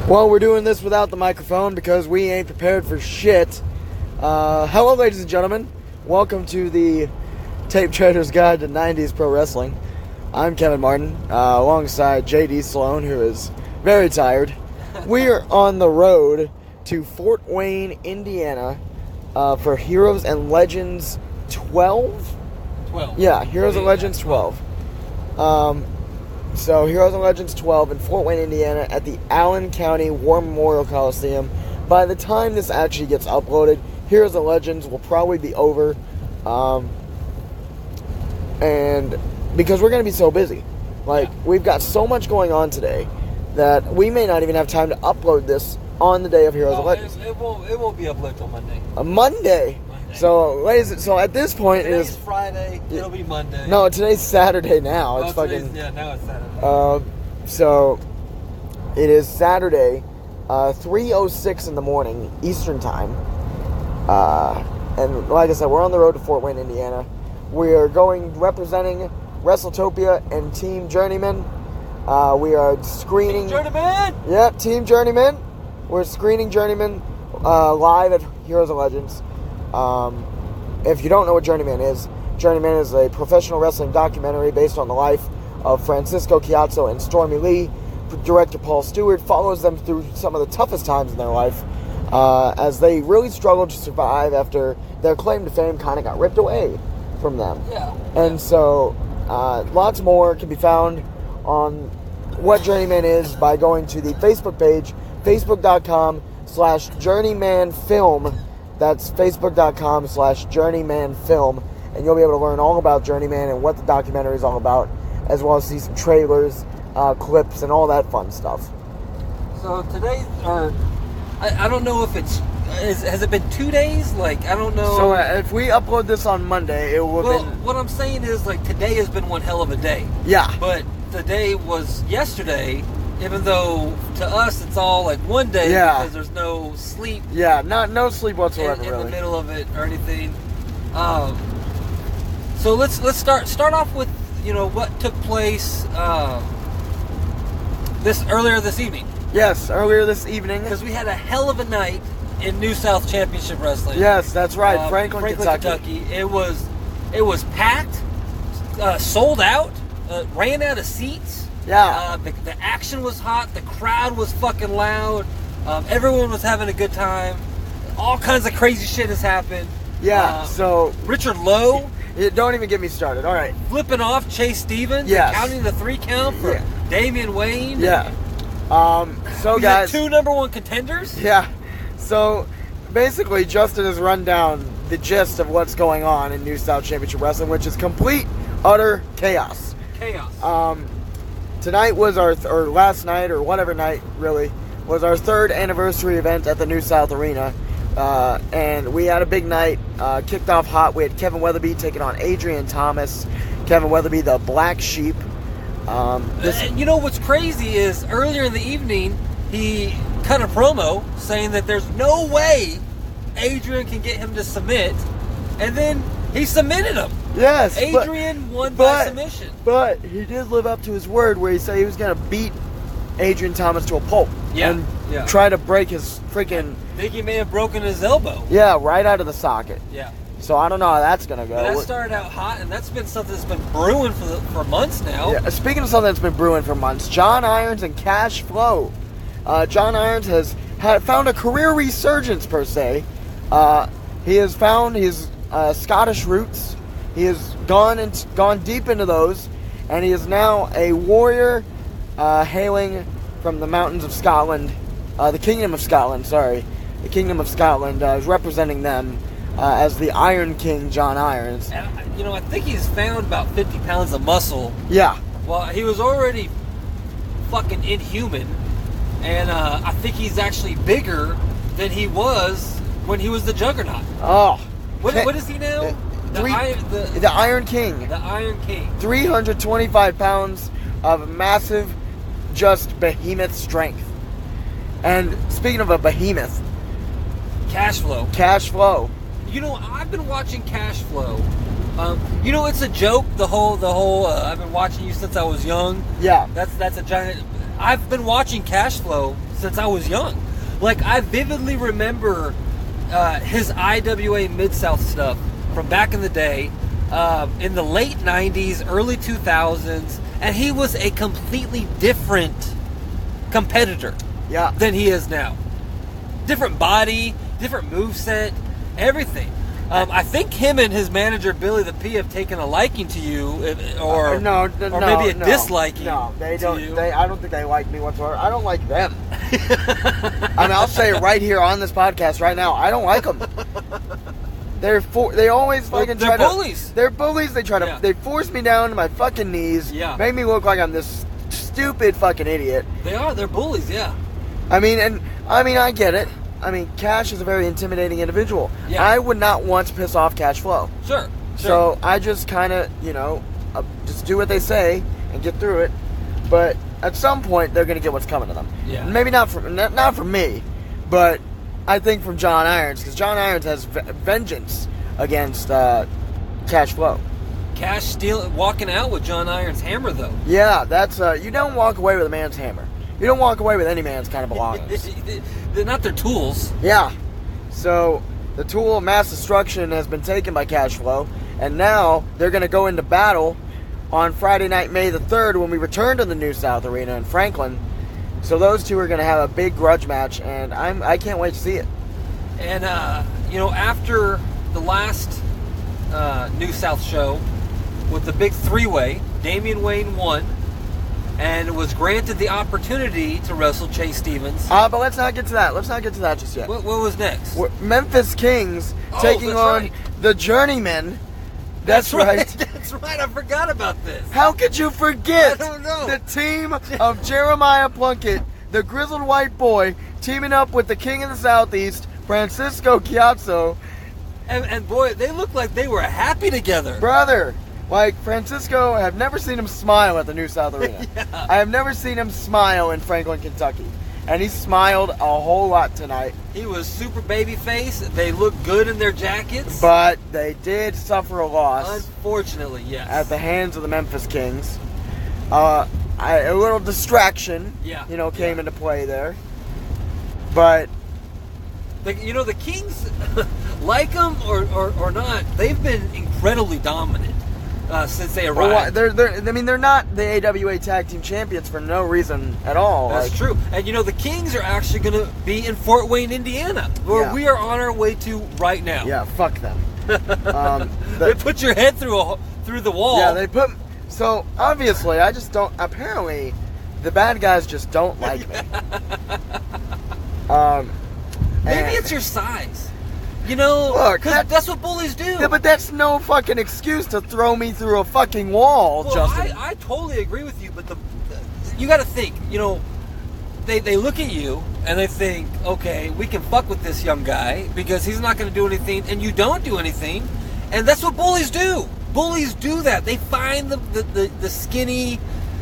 Well, we're doing this without the microphone because we ain't prepared for shit. Hello, ladies and gentlemen. Welcome to the Tape Trader's Guide to 90s Pro Wrestling. I'm Kevin Martin, alongside JD Sloan, who is very tired. We are on the road to Fort Wayne, Indiana, for Heroes and Legends 12? 12. Yeah, Heroes and Legends 12. So, Heroes and Legends 12 in Fort Wayne, Indiana at the Allen County War Memorial Coliseum. By the time this actually gets uploaded, Heroes and Legends will probably be over. And because we're going to be so busy. We've got so much going on today that we may not even have time to upload this on the day of Heroes and Legends. It won't be uploaded till Monday. Monday. So at this point Today's Friday. It'll be Monday. No, today's Saturday now. It's fucking. Yeah, now it's Saturday. So it is Saturday, 3:06 in the morning Eastern time. And like I said, we're on the road to Fort Wayne, Indiana. We are representing WrestleTopia and Team Journeyman. We are screening. Team Journeyman. Yep, Team Journeyman. We're screening Journeyman live at Heroes and Legends. If you don't know what Journeyman is a professional wrestling documentary based on the life of Francisco Chiazzo and Stormy Lee. Director Paul Stewart follows them through some of the toughest times in their life as they really struggled to survive after their claim to fame kind of got ripped away from them. Yeah. And so lots more can be found on what Journeyman is by going to the Facebook page, facebook.com/journeymanfilm. That's facebook.com/journeymanfilm, and you'll be able to learn all about Journeyman and what the documentary is all about, as well as see some trailers, clips, and all that fun stuff. So today, I don't know if has it been 2 days? I don't know. So if we upload this on Monday, it will have been... What I'm saying is, today has been one hell of a day. Yeah. But the day was yesterday, even though to us it's all one day because there's no sleep. Yeah, no sleep whatsoever in really. the middle of it or anything. So let's start off with what took place earlier this evening. Yes, earlier this evening because we had a hell of a night in New South Championship Wrestling. Yes, that's right, Franklin, Kentucky. It was packed, sold out, ran out of seats. Yeah. The action was hot. The crowd was fucking loud. Everyone was having a good time. All kinds of crazy shit has happened. Yeah, so... Richard Lowe... Don't even get me started. All right. Flipping off Chase Stevens. Yes. Counting the 3 count for Damian Wayne. Yeah. So we guys... had 2 number 1 contenders. Yeah. So, basically, Justin has run down the gist of what's going on in New South Championship Wrestling, which is complete, utter chaos. Tonight was or last night, or whatever night, really, was our 3rd anniversary event at the New South Arena. And we had a big night, kicked off hot. We had Kevin Weatherby taking on Adrian Thomas. Kevin Weatherby, the Black Sheep. And you know what's crazy is earlier in the evening, he cut a promo saying that there's no way Adrian can get him to submit. And then he submitted him. Yes. Adrian won by submission. But he did live up to his word where he said he was going to beat Adrian Thomas to a pulp. Yeah. And try to break his freaking... I think he may have broken his elbow. Yeah, right out of the socket. Yeah. So I don't know how that's going to go. But that started out hot, and that's been something that's been brewing for months now. Yeah. Speaking of something that's been brewing for months, John Irons and Cash Flow. John Irons has found a career resurgence, per se. He has found his Scottish roots. He has gone deep into those, and he is now a warrior hailing from the mountains of Scotland, the Kingdom of Scotland, sorry. The Kingdom of Scotland is representing them as the Iron King, John Irons. And, I think he's found about 50 pounds of muscle. Yeah. Well, he was already fucking inhuman, and I think he's actually bigger than he was when he was the Juggernaut. Oh. What is he now? The Iron King. The Iron King. 325 pounds of massive, just behemoth strength. And speaking of a behemoth, Cash Flow. I've been watching Cash Flow. It's a joke. The whole. I've been watching you since I was young. Yeah. That's a giant. I've been watching Cash Flow since I was young. Like, I vividly remember his IWA Mid-South stuff from back in the day, in the late 90s, early 2000s, and he was a completely different competitor than he is now. Different body, different moveset, everything. I think him and his manager Billy the P have taken a liking to you, or maybe a disliking. No, they don't. To you. I don't think they like me whatsoever. I don't like them. I mean, I'll say it right here on this podcast right now. I don't like them. They always fucking try to. They're bullies. They're bullies. They try to. They force me down to my fucking knees. Yeah. Make me look like I'm this stupid fucking idiot. They are. They're bullies. Yeah. I mean, I get it. I mean, Cash is a very intimidating individual. Yeah. I would not want to piss off Cash Flow. Sure. So I just kind of, just do what they say and get through it. But at some point, they're going to get what's coming to them. Yeah. Maybe not from me, but I think from John Irons, because John Irons has vengeance against Cash Flow. Cash walking out with John Irons' hammer, though. Yeah, that's you don't walk away with a man's hammer. You don't walk away with any man's kind of belongings. They're not their tools. Yeah. So the tool of mass destruction has been taken by Cash Flow, and now they're going to go into battle on Friday night, May the 3rd, when we return to the New South Arena in Franklin. So those two are going to have a big grudge match, and I can't wait to see it. And after the last New South show with the big three-way, Damian Wayne won and was granted the opportunity to wrestle Chase Stevens. But let's not get to that. Let's not get to that just yet. What was next? Memphis Kings taking on the Journeymen. That's right. That's right. I forgot about this. How could you forget? I don't know. The team of Jeremiah Plunkett, the grizzled white boy, teaming up with the King of the Southeast, Francisco Chiazzo. And boy, they looked like they were happy together. Brother. Like, Francisco, I have never seen him smile at the New South Arena. Yeah. I have never seen him smile in Franklin, Kentucky. And he smiled a whole lot tonight. He was super babyface. They looked good in their jackets. But they did suffer a loss. Unfortunately, yes. At the hands of the Memphis Kings. A little distraction, came into play there. But the Kings, like them or not, they've been incredibly dominant. Since they arrived. They're not the AWA Tag Team Champions for no reason at all. That's true. And the Kings are actually going to be in Fort Wayne, Indiana, where we are on our way to right now. Yeah, fuck them. They put your head through the wall. Yeah, they put. So obviously, I just don't. Apparently, the bad guys just don't like me. Maybe it's your size. Look, that's what bullies do. Yeah, but that's no fucking excuse to throw me through a fucking wall, Justin. I totally agree with you, but you got to think, they look at you and they think, okay, we can fuck with this young guy because he's not going to do anything, and you don't do anything, and that's what bullies do. Bullies do that. They find the skinny,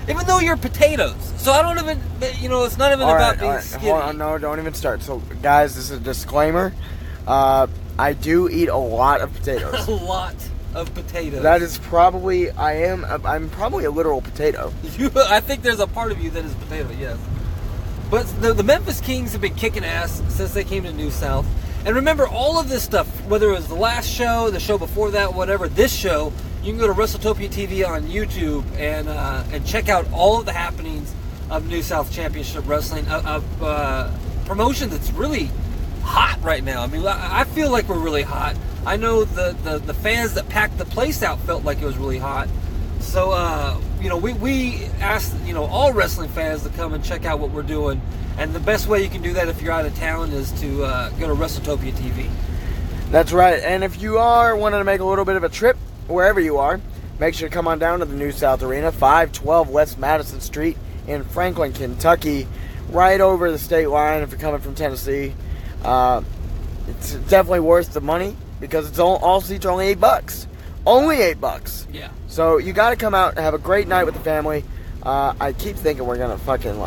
even though you're potatoes. So I don't even, it's not even about being skinny. Hold on, no, don't even start. So, guys, this is a disclaimer. I do eat a lot of potatoes. A lot of potatoes. That is probably, I'm probably a literal potato. I think there's a part of you that is potato, yes. But the Memphis Kings have been kicking ass since they came to New South. And remember, all of this stuff, whether it was the last show, the show before that, whatever, this show, you can go to WrestleTopia TV on YouTube and check out all of the happenings of New South Championship Wrestling, of promotion that's really hot right now. I mean, I feel like we're really hot. I know the fans that packed the place out felt like it was really hot. So, we asked, all wrestling fans to come and check out what we're doing. And the best way you can do that if you're out of town is to go to WrestleTopia TV. That's right. And if you are wanting to make a little bit of a trip, wherever you are, make sure to come on down to the New South Arena, 512 West Madison Street in Franklin, Kentucky, right over the state line if you're coming from Tennessee. It's definitely worth the money because it's all seats are only $8. Only $8. Yeah. So you got to come out and have a great night with the family. I keep thinking we're gonna fucking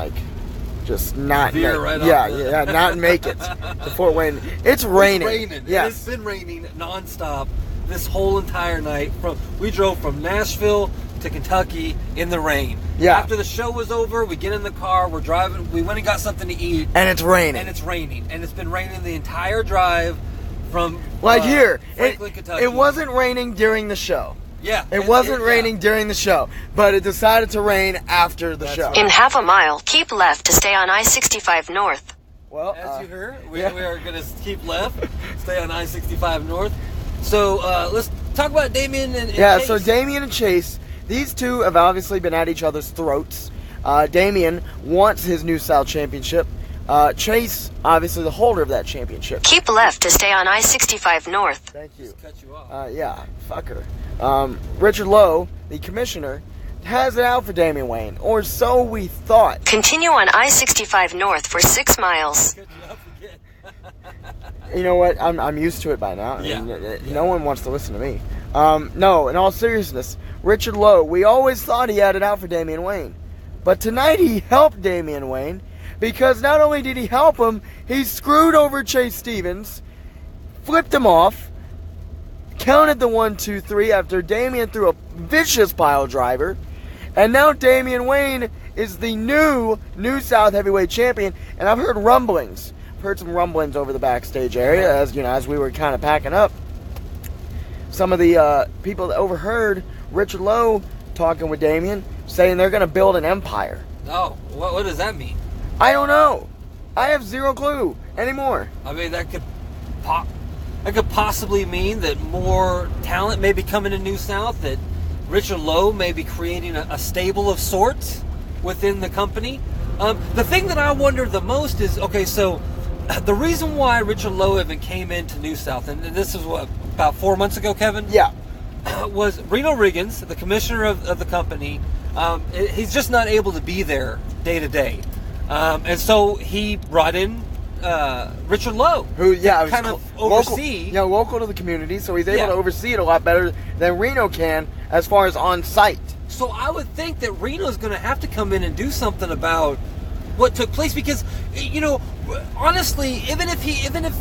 just not make, not make it to Fort Wayne. It's raining. It's raining. Yes. It's been raining nonstop this whole entire night. We drove from Nashville to Kentucky in the rain. Yeah. After the show was over, we get in the car, we're driving, we went and got something to eat. And it's raining. And it's been raining the entire drive from here. Franklin, Kentucky. It wasn't raining during the show. Yeah. It wasn't raining during the show, but it decided to rain after the show. Right. In half a mile, keep left to stay on I-65 North. Well, as you heard, we are going to keep left, stay on I-65 North. So let's talk about Damien and Chase. So Damien and Chase, these two have obviously been at each other's throats. Damien wants his New South championship. Chase, obviously the holder of that championship. Keep left to stay on I-65 North. Thank you. Just cut you off. Yeah, fucker. Richard Lowe, the commissioner, has it out for Damian Wayne, or so we thought. Continue on I-65 North for 6 miles. Cut you off again. You know what? I'm used to it by now. Yeah. No one wants to listen to me. No, in all seriousness, Richard Lowe, we always thought he had it out for Damian Wayne. But tonight he helped Damian Wayne, because not only did he help him, he screwed over Chase Stevens, flipped him off, counted the 1, 2, 3 after Damian threw a vicious pile driver, and now Damian Wayne is the new South Heavyweight Champion. And I've heard rumblings. I've heard some rumblings over the backstage area as we were kind of packing up. Some of the people that overheard Richard Lowe talking with Damian saying they're going to build an empire. Oh, what does that mean? I don't know. I have zero clue anymore. I mean, that could possibly mean that more talent may be coming to New South, that Richard Lowe may be creating a stable of sorts within the company. The thing that I wonder the most is, okay, so the reason why Richard Lowe even came into New South, and this is what, about 4 months ago, Kevin? Yeah. Was Reno Riggins, the commissioner of the company. He's just not able to be there day to day. And so he brought in Richard Lowe, who kind of oversee. Local to the community, so he's able to oversee it a lot better than Reno can as far as on site. So I would think that Reno's going to have to come in and do something about what took place, because honestly, even if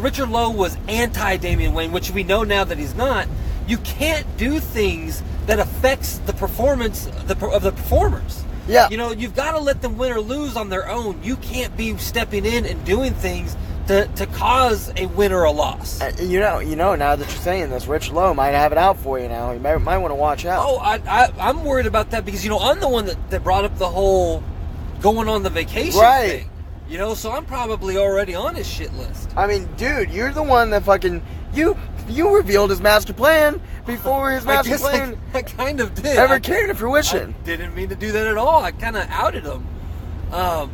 Richard Lowe was anti Damian Wayne, which we know now that he's not, you can't do things that affects the performance of the performers. Yeah. You've got to let them win or lose on their own. You can't be stepping in and doing things to cause a win or a loss. Now that you're saying this, Rich Lowe might have it out for you now. You might want to watch out. Oh, I'm worried about that because, I'm the one that brought up the whole going on the vacation thing. So I'm probably already on his shit list. I mean, dude, you're the one that fucking... You revealed his master plan before his master plan I kind of did. ever came to fruition. I didn't mean to do that at all. I kind of outed him.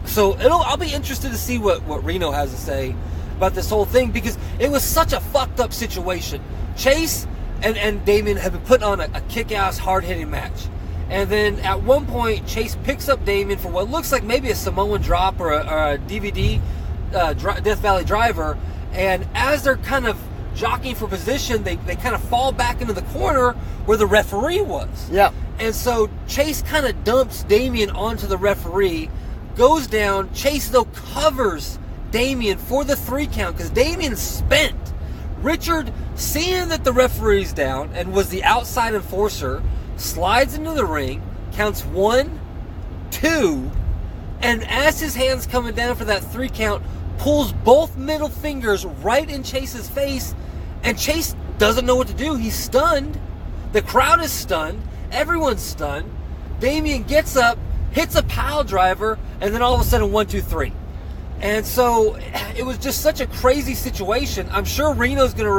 So I'll be interested to see what Reno has to say about this whole thing, because it was such a fucked up situation. Chase and Damien have been putting on a kick-ass, hard-hitting match. And then at one point, Chase picks up Damien for what looks like maybe a Samoan drop or a DVD, Death Valley Driver. And as they're kind of jockeying for position, they kind of fall back into the corner where the referee was. Yeah. And so Chase kind of dumps Damien onto the referee, goes down. Chase, though, covers Damien for the 3 count because Damien's spent. Richard, seeing that the referee's down and was the outside enforcer, slides into the ring, counts 1, 2, and as his hand's coming down for that 3 count, pulls both middle fingers right in Chase's face, and Chase doesn't know what to do. He's stunned. The crowd is stunned. Everyone's stunned. Damien gets up, hits a pile driver, and then all of a sudden 1, 2, 3. And so it was just such a crazy situation. I'm sure Reno's going to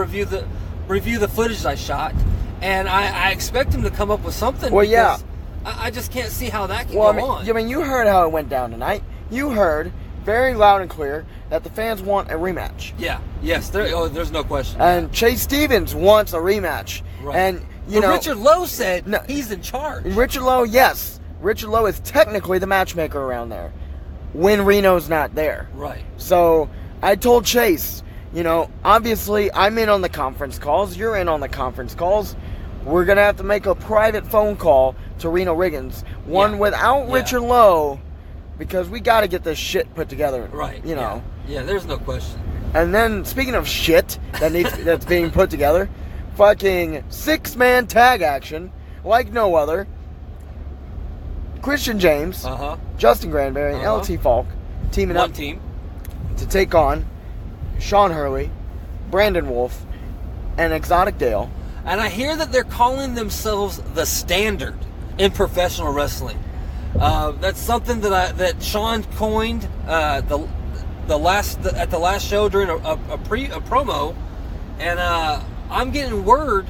review the footage I shot, and I expect him to come up with something. Well, yeah. I just can't see how that can go on. I mean, you heard how it went down tonight. You heard very loud and clear that the fans want a rematch. Yeah. Yes. There's no question. And Chase Stevens wants a rematch. Right. And Richard Lowe said he's in charge. Richard Lowe, yes. Richard Lowe is technically the matchmaker around there when Reno's not there. Right. So I told Chase, obviously I'm in on the conference calls. You're in on the conference calls. We're going to have to make a private phone call to Reno Riggins. One without Richard Lowe, because we got to get this shit put together. Right. Yeah, there's no question. And then, speaking of shit that's being put together, fucking 6-man tag action, like no other. Christian James, Justin Granberry, and LT Falk teaming One up team. to take on Sean Hurley, Brandon Wolf, and Exotic Dale. And I hear that they're calling themselves the Standard in professional wrestling. That's something that Sean coined at the last show during a promo, and I'm getting word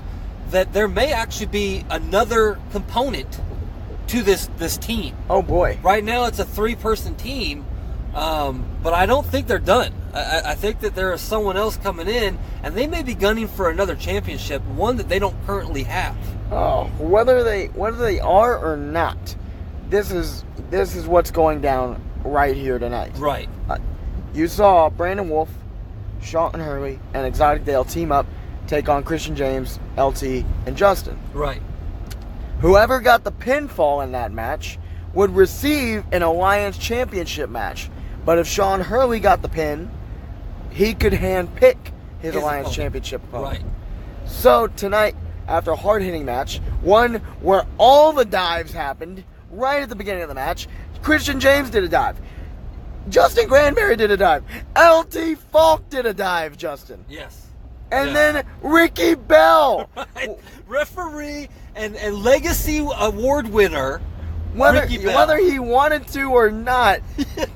that there may actually be another component to this team. Oh boy! Right now it's a 3-person team, but I don't think they're done. I think that there is someone else coming in, and they may be gunning for another championship, one that they don't currently have. Oh, whether they are or not, this is what's going down right here tonight. Right. You saw Brandon Wolf, Sean Hurley, and Exotic Dale team up, take on Christian James, LT, and Justin. Right. Whoever got the pinfall in that match would receive an Alliance Championship match. But if Sean Hurley got the pin, he could handpick his Alliance opponent. Championship opponent. Right. So tonight, after a hard-hitting match, one where all the dives happened right at the beginning of the match, Christian James did a dive. Justin Granberry did a dive. LT Falk did a dive, Justin. Yes. And then Ricky Bell. Right. Referee and legacy award winner, Ricky Bell. Whether he wanted to or not,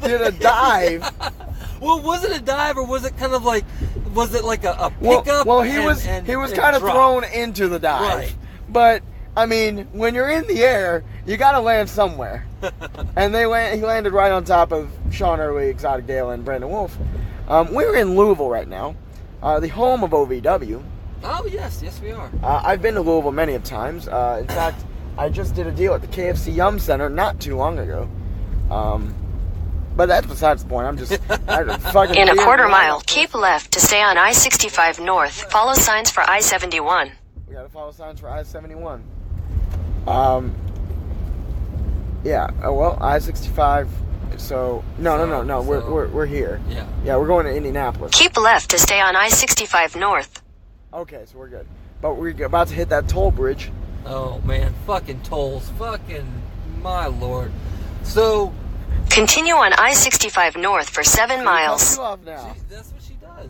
did a dive. Well, was it a dive or was it kind of like, was it like a pickup? Well, he was kind of thrown into the dive. Right. But I mean, when you're in the air, you got to land somewhere. And he landed right on top of Sean Hurley, Exotic Dale, and Brandon Wolf. We're in Louisville right now, the home of OVW. Oh, yes, we are. I've been to Louisville many of times. In fact, I just did a deal at the KFC Yum Center not too long ago. But that's besides the point. In a quarter mile, keep left to stay on I-65 North. Follow signs for I-71. We gotta follow signs for I-71. Yeah. Well, I-65. So no. We're here. Yeah. Yeah, we're going to Indianapolis. Keep left to stay on I-65 North. Okay, so we're good. But we're about to hit that toll bridge. Oh man, fucking tolls, fucking my lord. So continue on I-65 North for 7 miles. Cut you off now. That's what she does.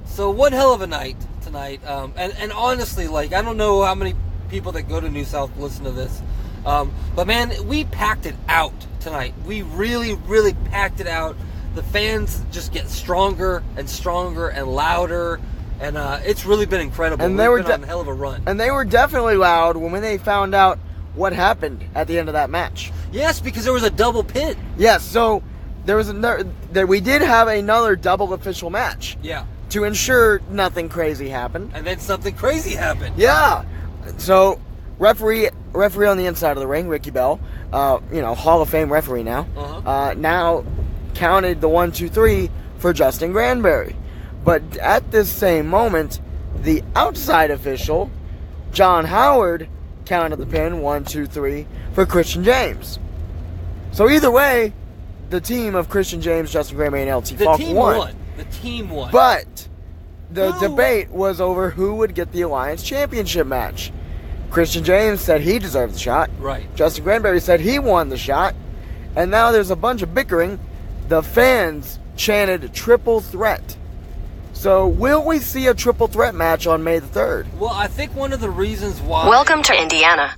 So one hell of a night tonight. And honestly, like, I don't know how many people that go to New South listen to this. But man, we packed it out tonight. We really, really packed it out. The fans just get stronger and stronger and louder. And it's really been incredible. And We've been on a hell of a run. And they were definitely loud when they found out what happened at the end of that match. Yes, because there was a double pin. Yes, so there was we did have another double official match. Yeah. To ensure nothing crazy happened. And then something crazy happened. Yeah. So referee on the inside of the ring, Ricky Bell, Hall of Fame referee now. Now counted the 1, 2, 3 for Justin Granberry. But at this same moment, the outside official, John Howard, counted the pin 1, 2, 3 for Christian James. So either way, the team of Christian James, Justin Granberry, and LT Falk won. The team won. But the debate was over who would get the Alliance Championship match. Christian James said he deserved the shot. Right. Justin Granberry said he won the shot. And now there's a bunch of bickering. The fans chanted triple threat. So, will we see a triple threat match on May the 3rd? Well, I think one of the reasons why... Welcome to Indiana.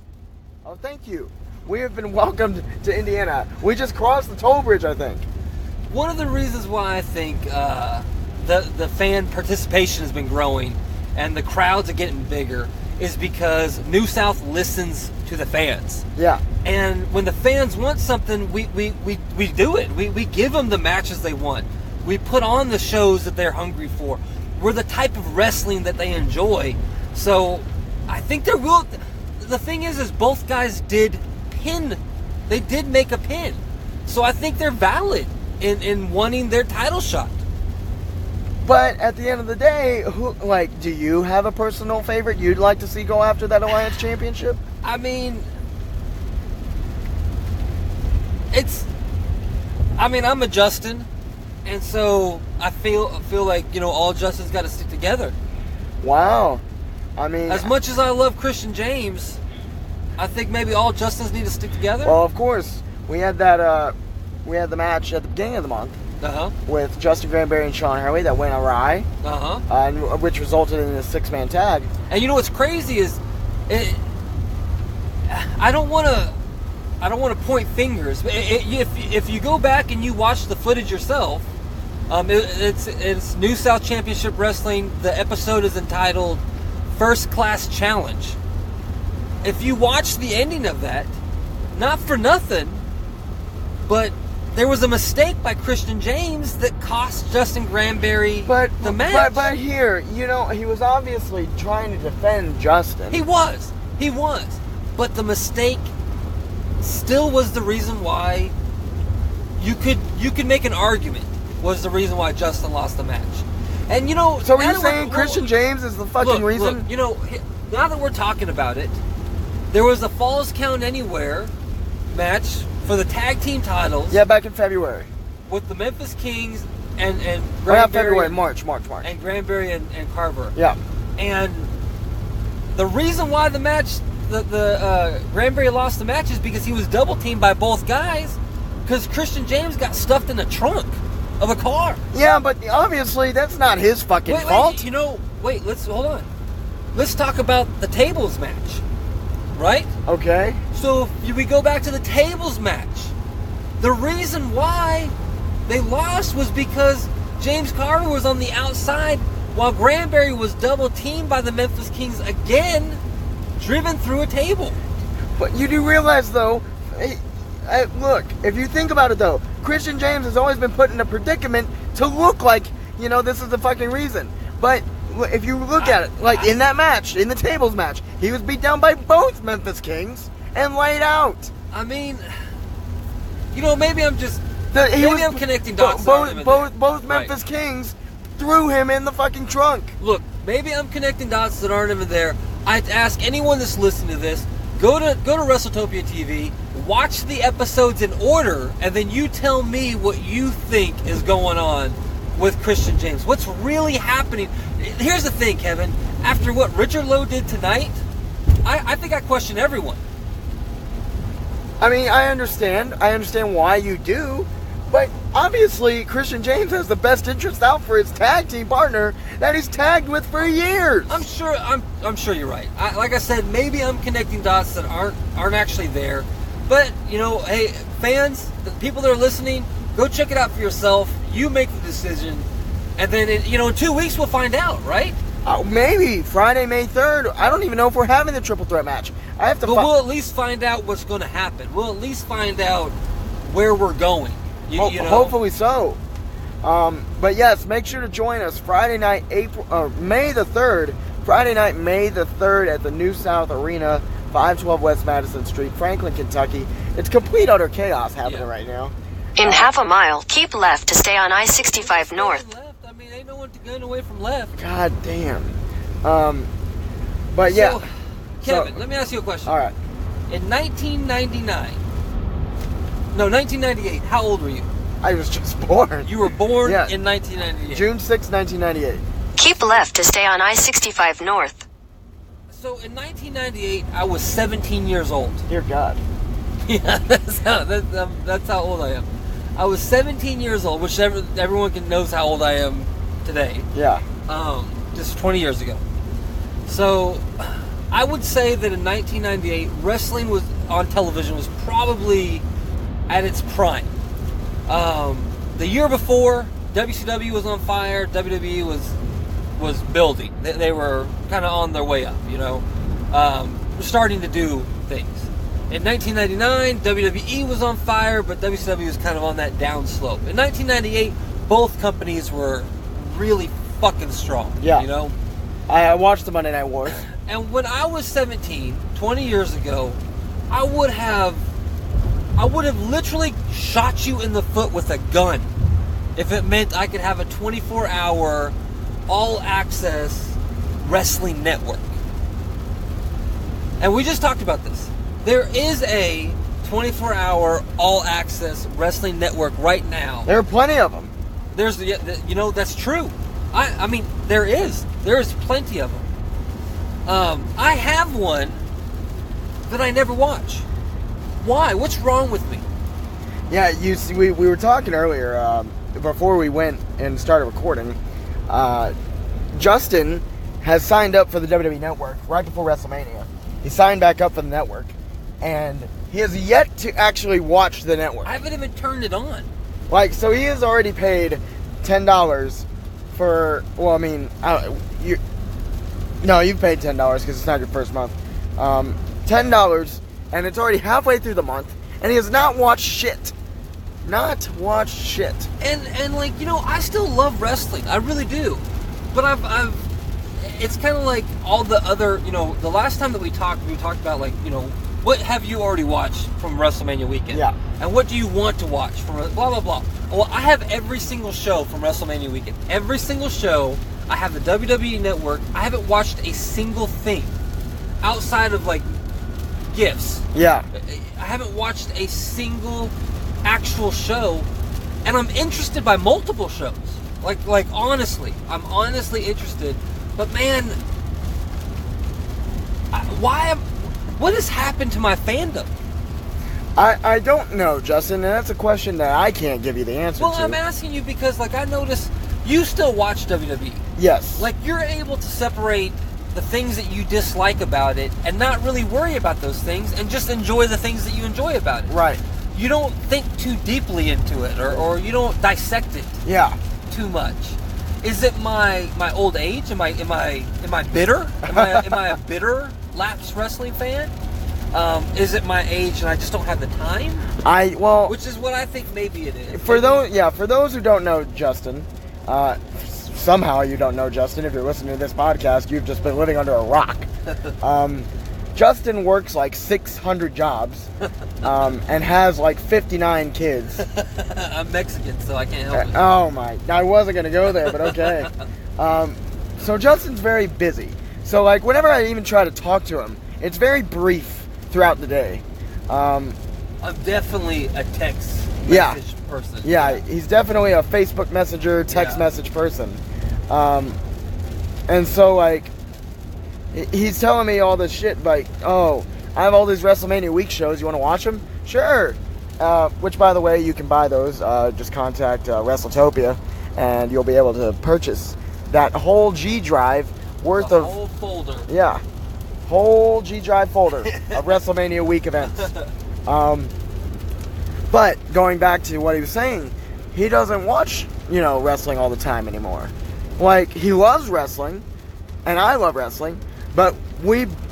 Oh, thank you. We have been welcomed to Indiana. We just crossed the toll bridge, I think. One of the reasons why I think the fan participation has been growing and the crowds are getting bigger is because New South listens to the fans. Yeah. And when the fans want something, we do it. We give them the matches they want. We put on the shows that they're hungry for. We're the type of wrestling that they enjoy. So I think there will... The thing is both guys did pin. They did make a pin. So I think they're valid in wanting their title shot. But at the end of the day, do you have a personal favorite you'd like to see go after that Alliance Championship? I mean, I'm a Justin. And so I feel like, all Justin's got to stick together. Wow. I mean, as much as I love Christian James, I think maybe all Justins need to stick together. Well, of course, we had the match at the beginning of the month with Justin Granberry and Sean Hurley that went awry, which resulted in a 6-man tag. And you know what's crazy is, I don't want to point fingers, but if you go back and you watch the footage yourself, it's New South Championship Wrestling. The episode is entitled First Class Challenge. If you watch the ending of that, not for nothing, but there was a mistake by Christian James that cost Justin Granberry the match. But here, he was obviously trying to defend Justin. He was. But the mistake still was the reason why you could make an argument was the reason why Justin lost the match. And so are you saying Christian James is the fucking reason? Look, now that we're talking about it, there was a Falls Count Anywhere match for the tag team titles. Yeah, back in February. With the Memphis Kings and Granberry. Not February, March. And Granberry and Carver. Yeah. And the reason why the match, the Granberry lost the match is because he was double teamed by both guys, because Christian James got stuffed in the trunk of a car. Yeah, but obviously that's not his fucking fault. Let's hold on. Let's talk about the tables match. Right? Okay. So if we go back to the tables match, the reason why they lost was because James Carver was on the outside while Granberry was double teamed by the Memphis Kings again, driven through a table. But you do realize, though, look, if you think about it, though, Christian James has always been put in a predicament to look like, this is the fucking reason. But if you look at it, like in that match, in the tables match, he was beat down by both Memphis Kings and laid out. I mean, maybe I'm just... I'm connecting dots. Both Memphis Kings threw him in the fucking trunk. Look, maybe I'm connecting dots that aren't even there. I'd ask anyone that's listening to this, go to WrestleTopia TV, watch the episodes in order, and then you tell me what you think is going on with Christian James. What's really happening? Here's the thing, Kevin. After what Richard Lowe did tonight, I think I question everyone. I mean, I understand why you do, but obviously Christian James has the best interest out for his tag team partner that he's tagged with for years. I'm sure you're right. Like I said, maybe I'm connecting dots that aren't actually there. But hey, fans, the people that are listening, go check it out for yourself. You make the decision, and then in 2 weeks we'll find out, right? Maybe Friday, May 3rd. I don't even know if we're having the triple threat match. But we'll at least find out what's going to happen. We'll at least find out where we're going. Hopefully so. But yes, make sure to join us Friday night, May the 3rd. Friday night, May the 3rd at the New South Arena, 512 West Madison Street, Franklin, Kentucky. It's complete utter chaos happening right now. In half a mile, keep left to stay on I-65 North. I mean, ain't no one going away from left. God damn. But yeah. So, Kevin, let me ask you a question. All right. In 1998, how old were you? I was just born. You were born in 1998. June 6, 1998. Keep left to stay on I-65 North. So in 1998, I was 17 years old. Dear God. Yeah, that's how old I am. I was 17 years old, which everyone knows how old I am today. Yeah. Just 20 years ago. So, I would say that in 1998, wrestling on television was probably at its prime. The year before, WCW was on fire. WWE was building. They were kind of on their way up. Starting to do things. In 1999, WWE was on fire, but WCW was kind of on that downslope. In 1998, both companies were really fucking strong. Yeah. I watched the Monday Night Wars. And when I was 17, 20 years ago, I would have literally shot you in the foot with a gun if it meant I could have a 24-hour, all-access wrestling network. And we just talked about this. There is a 24-hour, all-access wrestling network right now. There are plenty of them. That's true. I mean, there is plenty of them. I have one that I never watch. Why? What's wrong with me? Yeah, you see, we were talking earlier, before we went and started recording. Justin has signed up for the WWE Network right before WrestleMania. He signed back up for the network, and he has yet to actually watch the network. I haven't even turned it on. Like, so he has already paid $10 for, well, I mean, you've paid $10 because it's not your first month. $10, and it's already halfway through the month, and he has not watched shit. Not watched shit. And like, you know, I still love wrestling. I really do. But I've it's kind of like all the other, you know, the last time that we talked about, like, you know, what have you already watched from WrestleMania weekend? Yeah. And what do you want to watch from blah, blah, blah. Well, I have every single show from WrestleMania weekend. Every single show. I have the WWE Network. I haven't watched a single thing outside of, like, GIFs. Yeah. I haven't watched a single actual show, and I'm interested by multiple shows. Like honestly, I'm honestly interested. But man, what has happened to my fandom? I don't know, Justin, and that's a question that I can't give you the answer to. Well, I'm asking you because, like, I notice you still watch WWE. Yes. Like, you're able to separate the things that you dislike about it and not really worry about those things and just enjoy the things that you enjoy about it. Right. You don't think too deeply into it, or you don't dissect it. Yeah. Too much. Is it my old age? Am I bitter? Am I a bitter lapsed wrestling fan? Is it my age and I just don't have the time? Which is what I think maybe it is. For those who don't know Justin, somehow you don't know Justin. If you're listening to this podcast, you've just been living under a rock. Justin works like 600 jobs, and has like 59 kids. I'm Mexican, so I can't help it. Oh my! I wasn't gonna go there, but okay. So Justin's very busy. So like whenever I even try to talk to him, it's very brief throughout the day. I'm definitely a text message person. Yeah, he's definitely a Facebook Messenger, text message person. And so like, he's telling me all this shit like, oh, I have all these WrestleMania week shows. You want to watch them? Sure. Which, by the way, you can buy those. Just contact WrestleTopia, and you'll be able to purchase that whole G drive worth of whole folder. Yeah, whole G drive folder of WrestleMania week events. But going back to what he was saying, he doesn't watch, wrestling all the time anymore. Like, he loves wrestling, and I love wrestling, but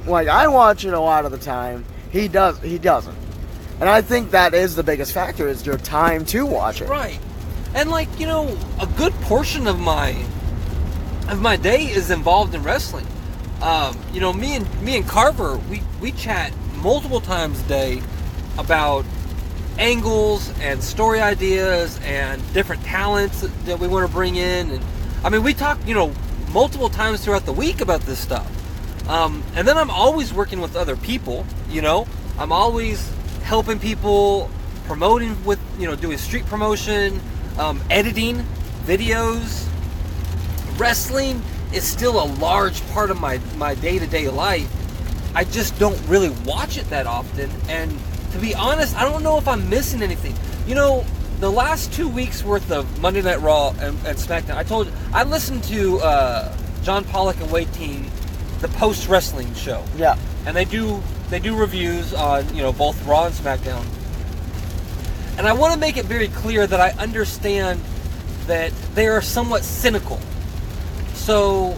I watch it a lot of the time. He doesn't. And I think that is the biggest factor, is your time to watch it. Right. And a good portion of my day is involved in wrestling. Me and Carver, we chat multiple times a day about angles and story ideas and different talents that we want to bring in. And I mean, we talk, multiple times throughout the week about this stuff. And then I'm always working with other people, I'm always helping people, promoting with, doing street promotion, editing videos. Wrestling is still a large part of my day-to-day life. I just don't really watch it that often, and to be honest, I don't know if I'm missing anything. The last 2 weeks worth of Monday Night Raw and SmackDown, I told you, I listened to John Pollock and Wade Team, the post-wrestling show. Yeah. And they do reviews on, both Raw and SmackDown. And I want to make it very clear that I understand that they are somewhat cynical. So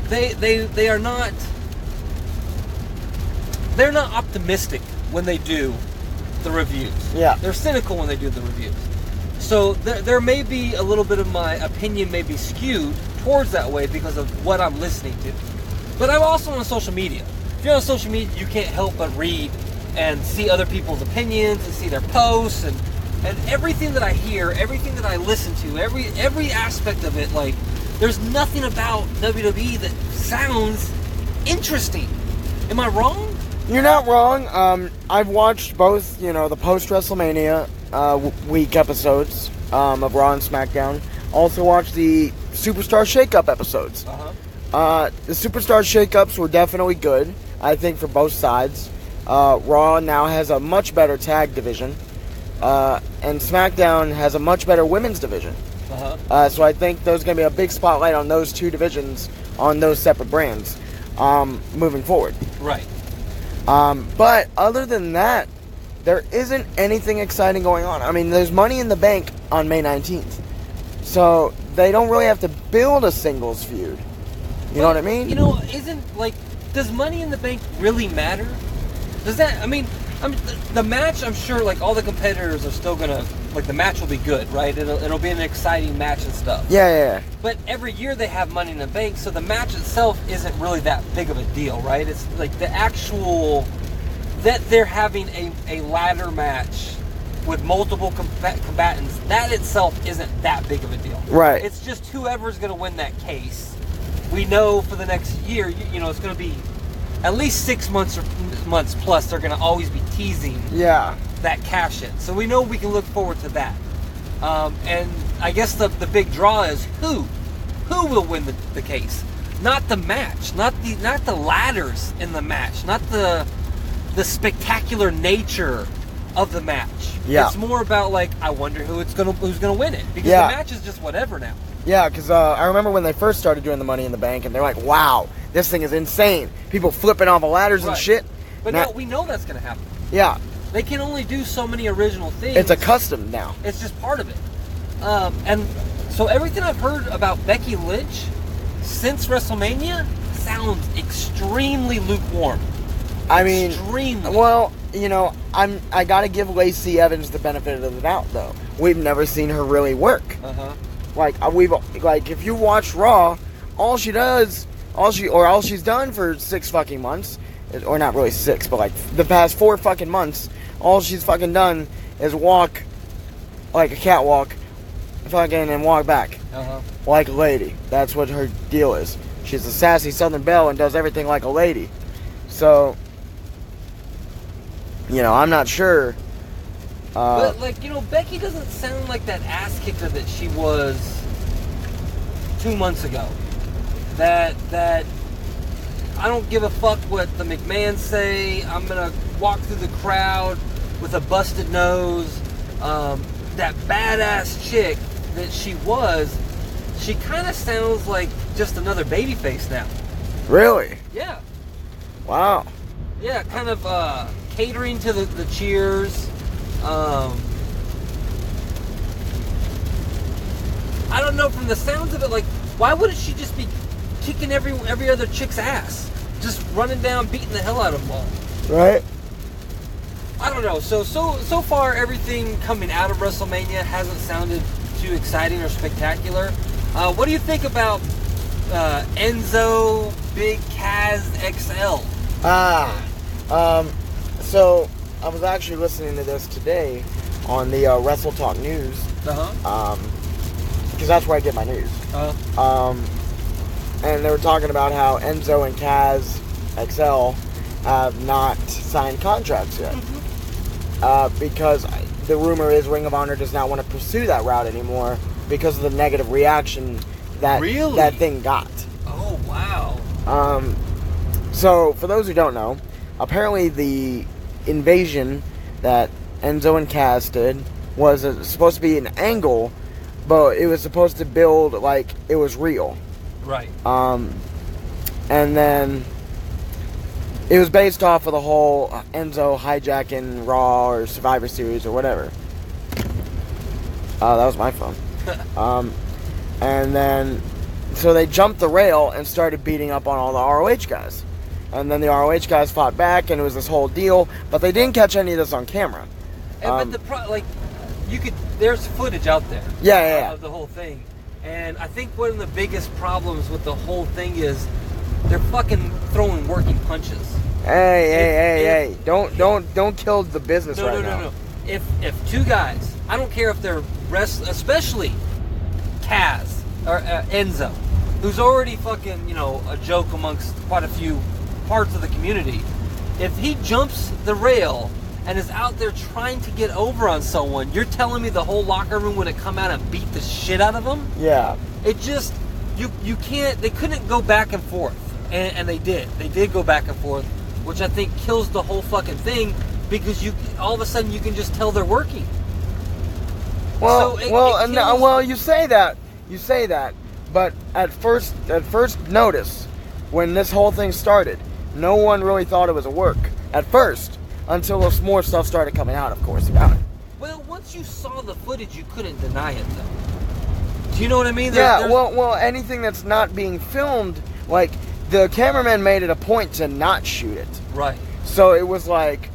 they are not, they're not optimistic when they do the reviews. Yeah. They're cynical when they do the reviews. So there may be a little bit of my opinion may be skewed towards that way because of what I'm listening to. But I'm also on social media. If you're on social media, you can't help but read and see other people's opinions and see their posts and everything that I hear, everything that I listen to, every aspect of it, like, there's nothing about WWE that sounds interesting. Am I wrong? You're not wrong. I've watched both, the post-WrestleMania week episodes of Raw and SmackDown. Also watched the Superstar Shake-Up episodes. Uh-huh. The Superstar Shake-Ups were definitely good, I think, for both sides. Raw now has a much better tag division, and SmackDown has a much better women's division. So I think there's going to be a big spotlight on those two divisions, on those separate brands, moving forward. Right. But other than that, there isn't anything exciting going on. I mean, there's Money in the Bank on May 19th. So they don't really have to build a singles feud. You know what I mean? You know, does Money in the Bank really matter? Does that, I mean, the match, I'm sure, like, all the competitors are still gonna, like, the match will be good, right? It'll be an exciting match and stuff. Yeah. But every year they have Money in the Bank, so the match itself isn't really that big of a deal, right? It's like the actual, that they're having a ladder match with multiple combatants, that itself isn't that big of a deal. Right. It's just whoever's gonna win that case. We know for the next year, you know, it's gonna be at least 6 months plus. They're going to always be teasing that cash in, so we know we can look forward to that. And I guess the big draw is who will win the case, not the match, not the ladders in the match, not the spectacular nature of the match. Yeah, it's more about, like, I wonder who's gonna win it, because the match is just whatever now. Yeah, because I remember when they first started doing the Money in the Bank, and they're like, wow, this thing is insane. People flipping off of ladders and shit. But now we know that's going to happen. Yeah. They can only do so many original things. It's a custom now. It's just part of it. And so everything I've heard about Becky Lynch since WrestleMania sounds extremely lukewarm. I mean, extremely. Well, you know, I got to give Lacey Evans the benefit of the doubt, though. We've never seen her really work. Like, if you watch Raw, all she's done for 6 fucking months, or not really 6, but like the past 4 fucking months, all she's fucking done is walk like a catwalk, fucking, and walk back like a lady. That's what her deal is. She's a sassy Southern belle and does everything like a lady. So, you know, I'm not sure. But, like, you know, Becky doesn't sound like that ass kicker that she was 2 months ago. That I don't give a fuck what the McMahons say. I'm gonna walk through the crowd with a busted nose. That badass chick that she was, she kind of sounds like just another babyface now. Really? Yeah. Wow. Yeah, kind of catering to the cheers. I don't know, from the sounds of it, like, why wouldn't she just be kicking every other chick's ass? Just running down, beating the hell out of them all. Right. I don't know. So far, everything coming out of WrestleMania hasn't sounded too exciting or spectacular. What do you think about Enzo Big Kaz XL? So I was actually listening to this today on the Wrestle Talk News. Because that's where I get my news. And they were talking about how Enzo and Kaz XL have not signed contracts yet. Because the rumor is Ring of Honor does not want to pursue that route anymore because of the negative reaction that that thing got. Oh, wow. So, for those who don't know, apparently the invasion that Enzo and Kaz did was supposed to be an angle, but it was supposed to build like it was real. Right. And then it was based off of the whole Enzo hijacking Raw or Survivor Series or whatever. That was my phone. And then, so they jumped the rail and started beating up on all the ROH guys. And then the ROH guys fought back, and it was this whole deal. But they didn't catch any of this on camera. But there's footage out there. Of the whole thing. And I think one of the biggest problems with the whole thing is they're fucking throwing working punches. Hey! Don't kill the business right now. No. If two guys, I don't care if they're especially Kaz or Enzo, who's already fucking, you know, a joke amongst quite a few parts of the community. If he jumps the rail and is out there trying to get over on someone, you're telling me the whole locker room would have come out and beat the shit out of him? Yeah. It just, you can't, they couldn't go back and forth. And they did. They did go back and forth. which I think kills the whole fucking thing because you all of a sudden you can just tell they're working. Well, So you say that, but at first notice, when this whole thing started, no one really thought it was a work at first, until more stuff started coming out, of course, about it. Well, once you saw the footage, you couldn't deny it, though. Do you know what I mean? Well, anything that's not being filmed, like, the cameraman made it a point to not shoot it. Right. So it was like,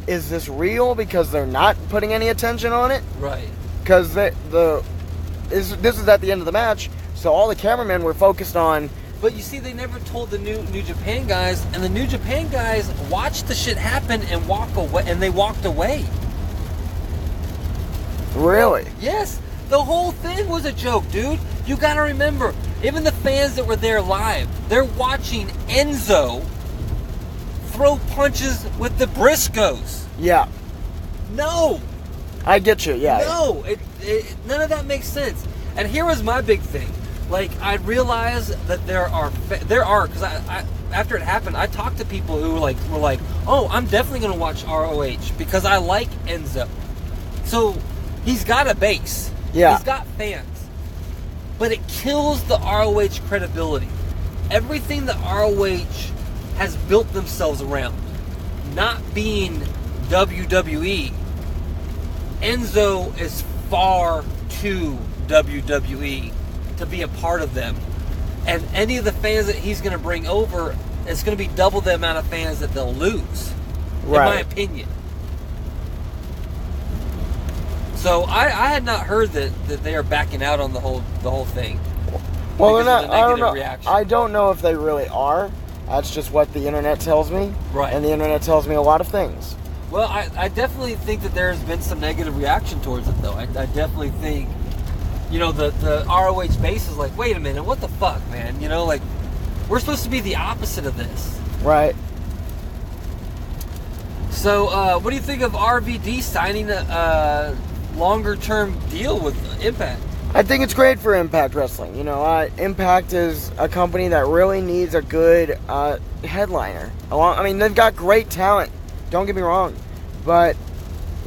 is this real because they're not putting any attention on it? Right. Because this is at the end of the match, so all the cameramen were focused on... But you see, they never told the New Japan guys, and the New Japan guys watched the shit happen and walk away, and they walked away. Really? Yes. The whole thing was a joke, dude. You gotta remember, even the fans that were there live, they're watching Enzo throw punches with the Briscoes. Yeah. No. I get you, yeah. No. None of that makes sense. And here was my big thing. Like, I realized that there are, because I after it happened, I talked to people who were like, oh, I'm definitely going to watch ROH because I like Enzo. So, he's got a base. Yeah. He's got fans. But it kills the ROH credibility. Everything the ROH has built themselves around, not being WWE, Enzo is far too WWE to be a part of them. And any of the fans that he's going to bring over, it's going to be double the amount of fans that they'll lose, in my opinion. So I had not heard that they are backing out on the whole thing. Well, they're not. I don't know. Reaction. I don't know if they really are. That's just what the internet tells me. Right. And the internet tells me a lot of things. Well, I definitely think that there's been some negative reaction towards it, though. I definitely think, the ROH base is like, wait a minute, what the fuck, man? Like, we're supposed to be the opposite of this. Right. So, what do you think of RVD signing a longer-term deal with Impact? I think it's great for Impact Wrestling. Impact is a company that really needs a good headliner. They've got great talent. Don't get me wrong. But,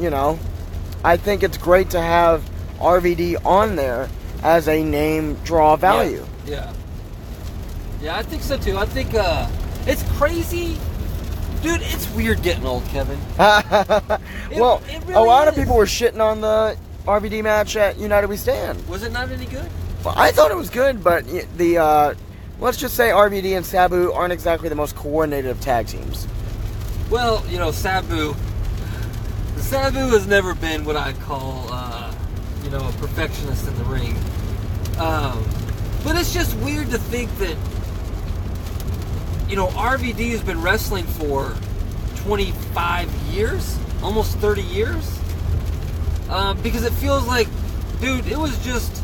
I think it's great to have RVD on there as a name draw value. Yeah, I think so too. I think it's crazy. Dude, it's weird getting old, Kevin. It really a lot of people were shitting on the RVD match at United We Stand. Was it not any good? Well, I thought it was good, but let's just say RVD and Sabu aren't exactly the most coordinated of tag teams. Well, Sabu has never been what I'd call, a perfectionist in the ring. But it's just weird to think that, RVD has been wrestling for 25 years, almost 30 years. Because it feels like, dude, it was just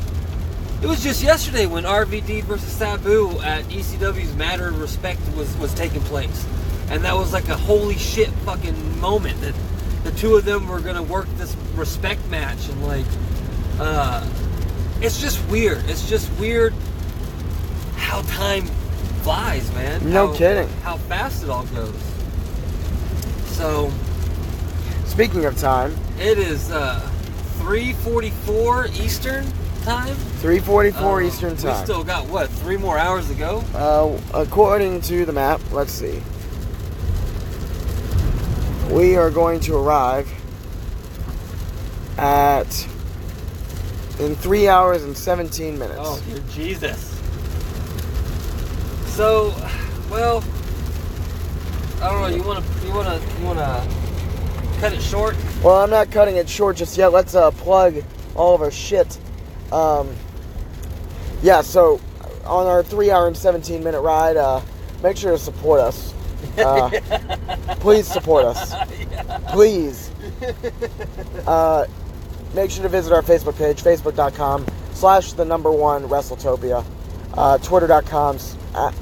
yesterday when RVD versus Sabu at ECW's Matter of Respect was taking place. And that was like a holy shit fucking moment that the two of them were gonna work this respect match, and it's just weird. It's just weird how time flies, man. No kidding. How fast it all goes. So, speaking of time, it is 3:44 Eastern time. 3:44 Eastern time. We still got 3 more hours to go? According to the map, let's see. We are going to arrive in 3 hours and 17 minutes. Oh, dear Jesus. So, well, I don't know. You wanna cut it short? Well, I'm not cutting it short just yet. Let's plug all of our shit. So on our 3 hour and 17 minute ride, make sure to support us. Please support us. Please. Make sure to visit our Facebook page, facebook.com/1WrestleTopia, twitter.com,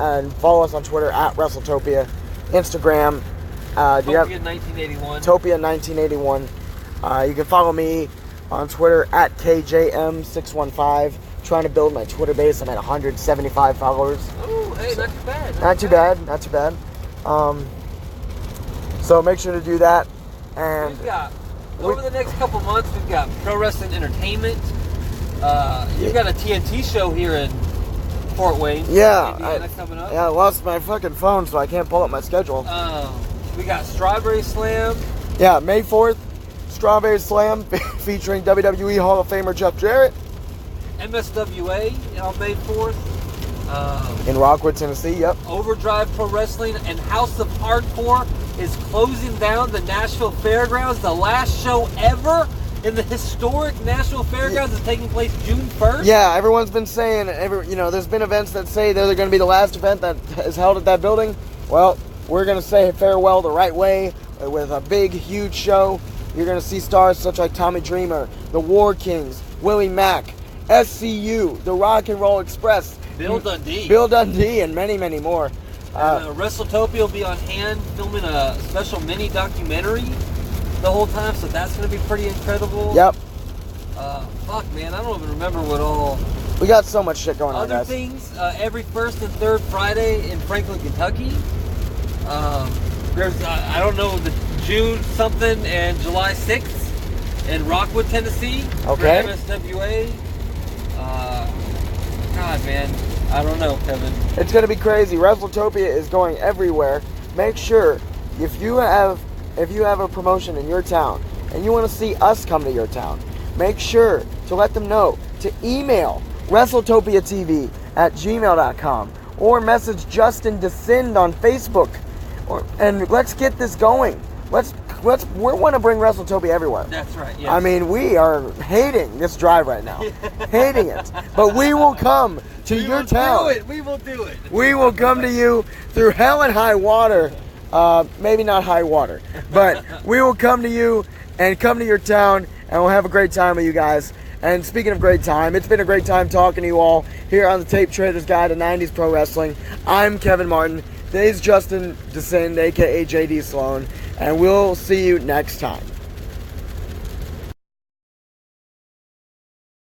and follow us on Twitter at WrestleTopia, Instagram, Topia1981. Topia1981. You can follow me on Twitter at KJM615. Trying to build my Twitter base. I'm at 175 followers. Oh, hey, not too bad. Not too bad. So make sure to do that. And We've got, over the next couple months, we've got Pro Wrestling Entertainment. You've got a TNT show here in Fort Wayne. Yeah, Indiana coming up. I lost my fucking phone, so I can't pull up my schedule. We got Strawberry Slam. Yeah, May 4th, Strawberry Slam featuring WWE Hall of Famer Jeff Jarrett. MSWA on May 4th. In Rockwood, Tennessee, yep. Overdrive Pro Wrestling and House of Hardcore is closing down the Nashville Fairgrounds. The last show ever in the historic Nashville Fairgrounds is taking place June 1st. Yeah, everyone's been saying, there's been events that say they're going to be the last event that is held at that building. Well, we're going to say farewell the right way with a big, huge show. You're going to see stars such like Tommy Dreamer, the War Kings, Willie Mack, SCU, the Rock and Roll Express, Bill Dundee, and many, many more. WrestleTopia will be on hand filming a special mini documentary the whole time, so that's going to be pretty incredible. Yep. Fuck, man, I don't even remember what all. We got so much shit going on, Other guys. things, every first and third Friday in Franklin, Kentucky. There's, I don't know, the June something and July 6th in Rockwood, Tennessee. Okay. For MSWA. God, man, I don't know, Kevin. It's going to be crazy. WrestleTopia is going everywhere. Make sure, if you have a promotion in your town and you want to see us come to your town, make sure to let them know to email WrestleTopiaTV@gmail.com or message Justin Descend on Facebook. And let's get this going. We want to bring WrestleTopia everywhere. That's right, yes. I mean, we are hating this drive right now. Hating it. But we will come to your town. We will do it. We will come to you through hell and high water. Maybe not high water. But we will come to you and come to your town, and we'll have a great time with you guys. And speaking of great time, it's been a great time talking to you all here on the Tape Trader's Guide to 90s Pro Wrestling. I'm Kevin Martin. Today's Justin Descend, a.k.a. JD Sloan. And we'll see you next time.